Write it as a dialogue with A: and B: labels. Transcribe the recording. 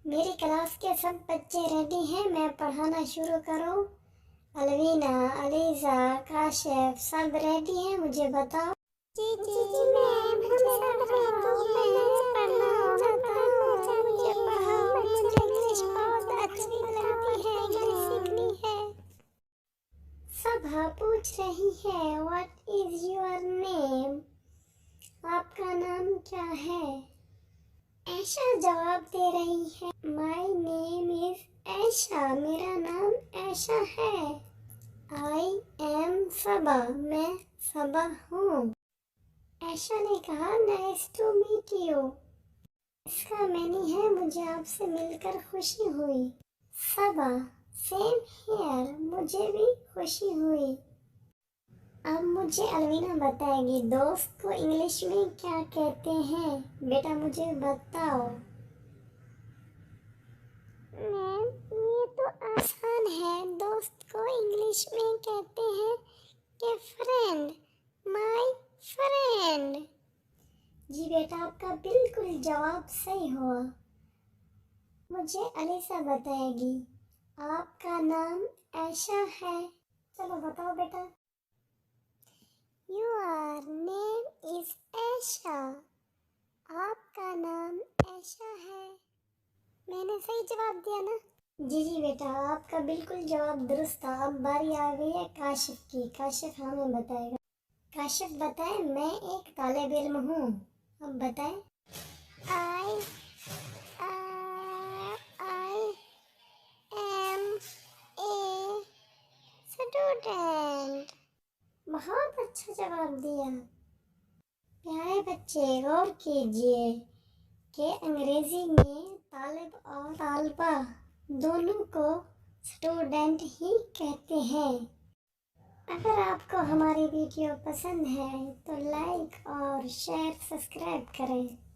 A: मेरी क्लास के सब बच्चे रेडी हैं, मैं पढ़ाना शुरू करूं? अलवीना, अलीज़ा, काशिफ सब रेडी हैं, मुझे बताओ।
B: जी मैम, हम सब रेडी हैं। मैं पढ़ना चाहता हूँ, मुझे पढ़ाओ, मुझे इंग्लिश बहुत अच्छी लगती है, इंग्लिश सीखनी है।
A: सब हाँ पूछ रही है, व्हाट इज योर नेम? आपका नाम क्या है? ऐशा जवाब दे रही है, माई नेम इज ऐशा, मेरा नाम ऐशा है। आई एम सबा, मैं सबा हूँ। ऐशा ने कहा, नाइस टू मीट यू। इसका मीनिंग है, मुझे आपसे मिलकर खुशी हुई। सबा, सेम हियर, मुझे भी खुशी हुई। अब मुझे अलवीना बताएगी दोस्त को इंग्लिश में क्या कहते हैं। बेटा मुझे बताओ।
B: मैम, ये तो आसान है। दोस्त को इंग्लिश में कहते हैं कि फ्रेंड, माय फ्रेंड।
A: जी बेटा, आपका बिल्कुल जवाब सही हुआ। मुझे अलीसा बताएगी, आपका नाम ऐशा है। चलो बताओ बेटा।
B: योर नेम इज ऐशा, आपका नाम ऐशा है। मैंने सही जवाब दिया ना?
A: जी जी बेटा, आपका बिल्कुल जवाब दुरुस्त था। अब बारी आ गई है काशिफ की। काशिफ हमें बताएगा। काशिफ बताए, मैं एक तालिब इल्म हूँ। अब बताए।
B: आई आई एम ए स्टूडेंट।
A: बहुत अच्छा जवाब दिया। प्यारे बच्चे, गौर कीजिए कि अंग्रेजी में तालिब और तालबा दोनों को स्टूडेंट ही कहते हैं। अगर आपको हमारी वीडियो पसंद है तो लाइक और शेयर सब्सक्राइब करें।